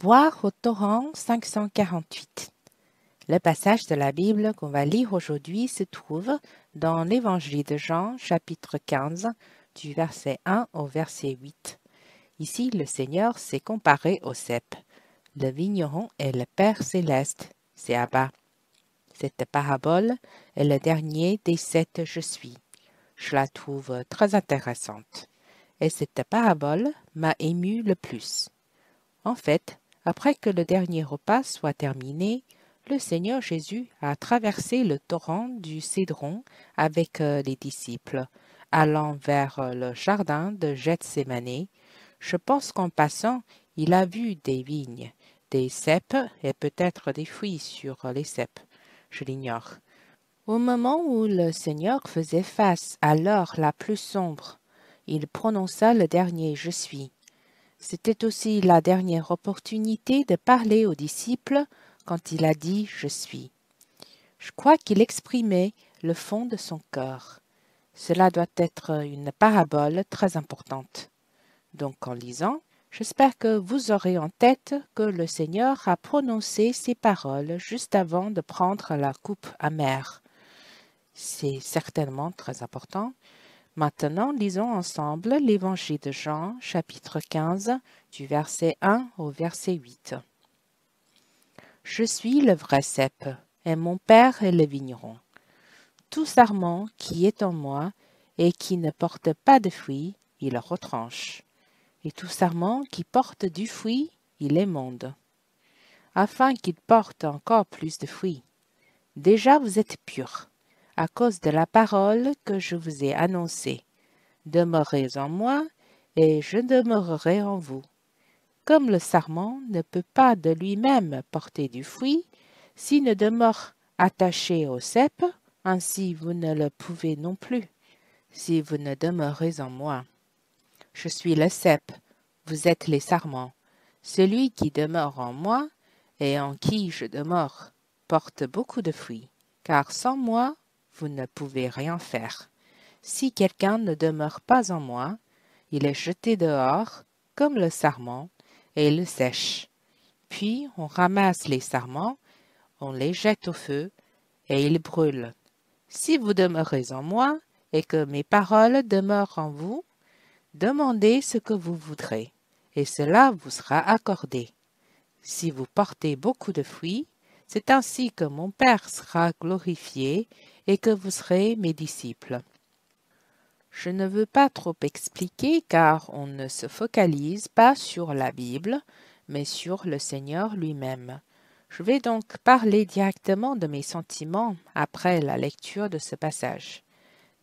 Boire au torrent 548. Le passage de la Bible qu'on va lire aujourd'hui se trouve dans l'Évangile de Jean, chapitre 15, du verset 1 au verset 8. Ici, le Seigneur s'est comparé au cep. Le vigneron est le Père céleste, c'est Abba. Cette parabole est le dernier des 7 Je suis. Je la trouve très intéressante. Et cette parabole m'a ému le plus. En fait, après que le dernier repas soit terminé, le Seigneur Jésus a traversé le torrent du Cédron avec les disciples, allant vers le jardin de Gethsémani. Je pense qu'en passant, il a vu des vignes, des cèpes et peut-être des fruits sur les cèpes. Je l'ignore. Au moment où le Seigneur faisait face à l'heure la plus sombre, il prononça le dernier « Je suis ». C'était aussi la dernière opportunité de parler aux disciples quand il a dit « Je suis ». Je crois qu'il exprimait le fond de son cœur. Cela doit être une parabole très importante. Donc en lisant, j'espère que vous aurez en tête que le Seigneur a prononcé ces paroles juste avant de prendre la coupe amère. C'est certainement très important. Maintenant, lisons ensemble l'Évangile de Jean, chapitre 15, du verset 1 au verset 8. Je suis le vrai cep, et mon Père est le vigneron. Tout sarment qui est en moi et qui ne porte pas de fruit, il retranche. Et tout sarment qui porte du fruit, il émonde, afin qu'il porte encore plus de fruits. Déjà vous êtes purs, à cause de la parole que je vous ai annoncée. Demeurez en moi, et je demeurerai en vous. Comme le sarment ne peut pas de lui-même porter du fruit, s'il ne demeure attaché au cep, ainsi vous ne le pouvez non plus, si vous ne demeurez en moi. Je suis le cep, vous êtes les sarments. Celui qui demeure en moi, et en qui je demeure, porte beaucoup de fruits, car sans moi, vous ne pouvez rien faire. Si quelqu'un ne demeure pas en moi, il est jeté dehors, comme le sarment, et il le sèche. Puis on ramasse les sarments, on les jette au feu, et ils brûlent. Si vous demeurez en moi, et que mes paroles demeurent en vous, demandez ce que vous voudrez, et cela vous sera accordé. Si vous portez beaucoup de fruits, c'est ainsi que mon Père sera glorifié, et que vous serez mes disciples. Je ne veux pas trop expliquer car on ne se focalise pas sur la Bible, mais sur le Seigneur lui-même. Je vais donc parler directement de mes sentiments après la lecture de ce passage.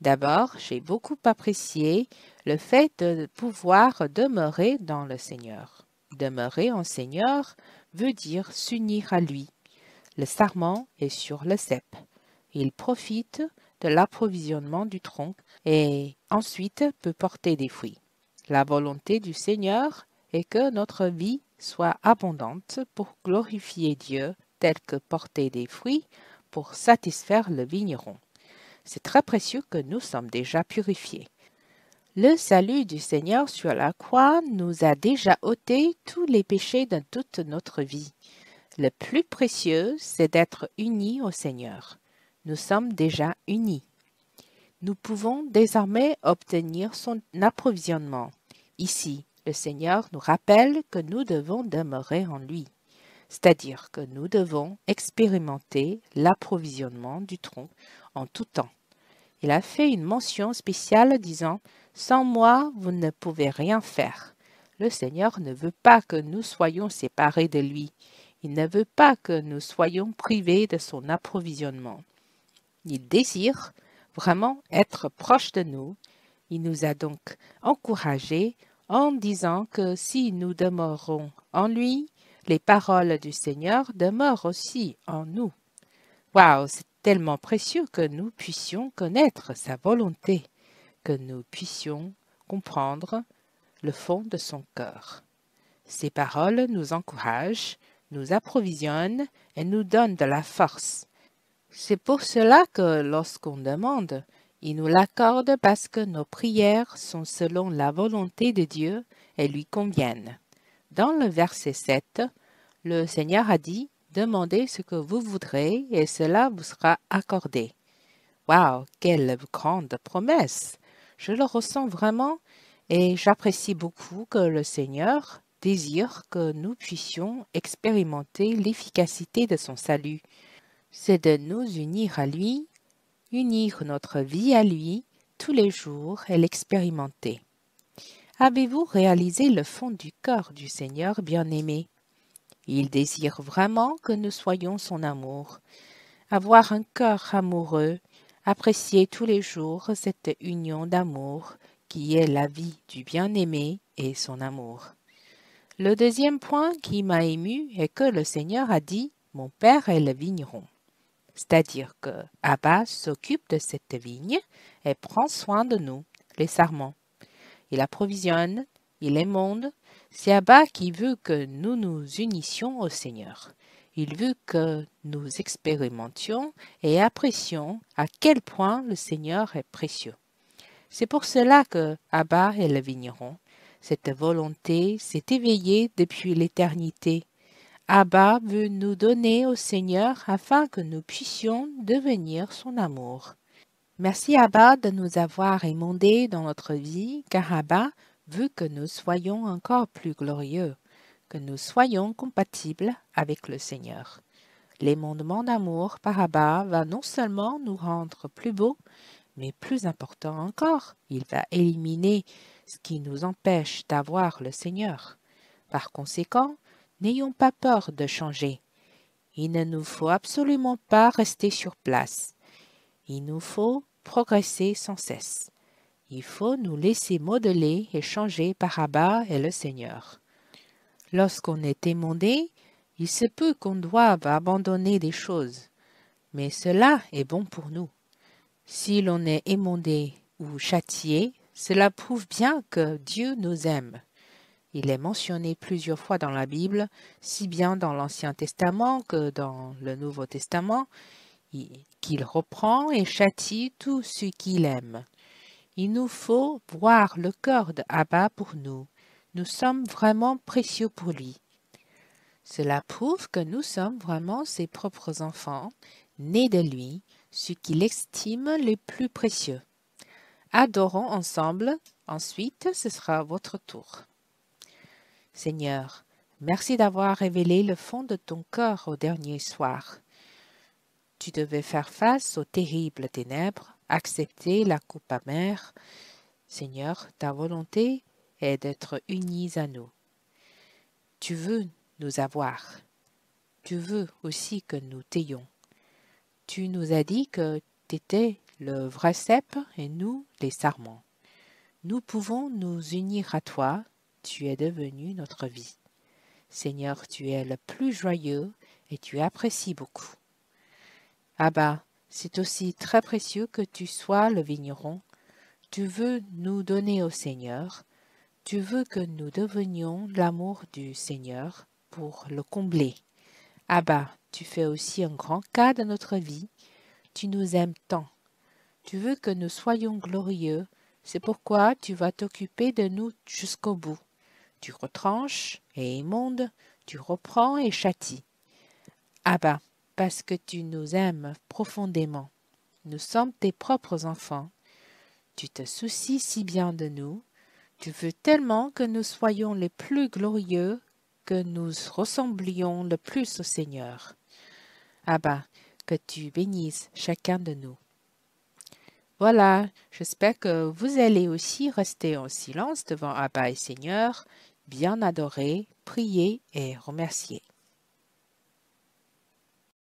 D'abord, j'ai beaucoup apprécié le fait de pouvoir demeurer dans le Seigneur. Demeurer en Seigneur veut dire s'unir à lui. Le sarment est sur le cep. Il profite de l'approvisionnement du tronc et ensuite peut porter des fruits. La volonté du Seigneur est que notre vie soit abondante pour glorifier Dieu, tel que porter des fruits pour satisfaire le vigneron. C'est très précieux que nous sommes déjà purifiés. Le salut du Seigneur sur la croix nous a déjà ôté tous les péchés de toute notre vie. Le plus précieux, c'est d'être unis au Seigneur. Nous sommes déjà unis. Nous pouvons désormais obtenir son approvisionnement. Ici, le Seigneur nous rappelle que nous devons demeurer en lui, c'est-à-dire que nous devons expérimenter l'approvisionnement du tronc en tout temps. Il a fait une mention spéciale disant « Sans moi, vous ne pouvez rien faire ». Le Seigneur ne veut pas que nous soyons séparés de lui. Il ne veut pas que nous soyons privés de son approvisionnement. Il désire vraiment être proche de nous. Il nous a donc encouragés en disant que si nous demeurons en lui, les paroles du Seigneur demeurent aussi en nous. Waouh, c'est tellement précieux que nous puissions connaître sa volonté, que nous puissions comprendre le fond de son cœur. Ces paroles nous encouragent, nous approvisionnent et nous donnent de la force. C'est pour cela que lorsqu'on demande, il nous l'accorde parce que nos prières sont selon la volonté de Dieu et lui conviennent. Dans le verset 7, Le Seigneur a dit, demandez ce que vous voudrez et cela vous sera accordé. Waouh, quelle grande promesse! Je le ressens vraiment et j'apprécie beaucoup que le Seigneur désire que nous puissions expérimenter l'efficacité de son salut. C'est de nous unir à lui, unir notre vie à lui tous les jours et l'expérimenter. Avez-vous réalisé le fond du cœur du Seigneur bien-aimé? Il désire vraiment que nous soyons son amour. Avoir un cœur amoureux, apprécier tous les jours cette union d'amour qui est la vie du bien-aimé et son amour. Le deuxième point qui m'a ému est que le Seigneur a dit « Mon Père est le vigneron ». C'est-à-dire que Abba s'occupe de cette vigne et prend soin de nous, les sarments. Il approvisionne, il émonde. C'est Abba qui veut que nous nous unissions au Seigneur. Il veut que nous expérimentions et apprécions à quel point le Seigneur est précieux. C'est pour cela que Abba est le vigneron. Cette volonté s'est éveillée depuis l'éternité. Abba veut nous donner au Seigneur afin que nous puissions devenir son amour. Merci Abba de nous avoir émondés dans notre vie, car Abba veut que nous soyons encore plus glorieux, que nous soyons compatibles avec le Seigneur. L'émondement d'amour par Abba va non seulement nous rendre plus beaux, mais plus important encore, il va éliminer ce qui nous empêche d'avoir le Seigneur. Par conséquent, n'ayons pas peur de changer. Il ne nous faut absolument pas rester sur place. Il nous faut progresser sans cesse. Il faut nous laisser modeler et changer par Abba et le Seigneur. Lorsqu'on est émondé, il se peut qu'on doive abandonner des choses, mais cela est bon pour nous. Si l'on est émondé ou châtié, cela prouve bien que Dieu nous aime. Il est mentionné plusieurs fois dans la Bible, si bien dans l'Ancien Testament que dans le Nouveau Testament, qu'il reprend et châtie tout ce qu'il aime. Il nous faut voir le cœur d'Abba pour nous. Nous sommes vraiment précieux pour lui. Cela prouve que nous sommes vraiment ses propres enfants, nés de lui, ce qu'il estime les plus précieux. Adorons ensemble, ensuite ce sera votre tour. Seigneur, merci d'avoir révélé le fond de ton cœur au dernier soir. Tu devais faire face aux terribles ténèbres, accepter la coupe amère. Seigneur, ta volonté est d'être unis à nous. Tu veux nous avoir. Tu veux aussi que nous t'ayons. Tu nous as dit que tu étais le vrai cep et nous les sarments. Nous pouvons nous unir à toi, tu es devenu notre vie. Seigneur, tu es le plus joyeux et tu apprécies beaucoup. Abba, c'est aussi très précieux que tu sois le vigneron. Tu veux nous donner au Seigneur. Tu veux que nous devenions l'amour du Seigneur pour le combler. Abba, tu fais aussi un grand cas de notre vie. Tu nous aimes tant. Tu veux que nous soyons glorieux. C'est pourquoi tu vas t'occuper de nous jusqu'au bout. Tu retranches et émondes, tu reprends et châties. Abba, parce que tu nous aimes profondément. Nous sommes tes propres enfants. Tu te soucies si bien de nous. Tu veux tellement que nous soyons les plus glorieux, que nous ressemblions le plus au Seigneur. Abba, que tu bénisses chacun de nous. Voilà, j'espère que vous allez aussi rester en silence devant Abba et Seigneur, bien adorer, prier et remercier.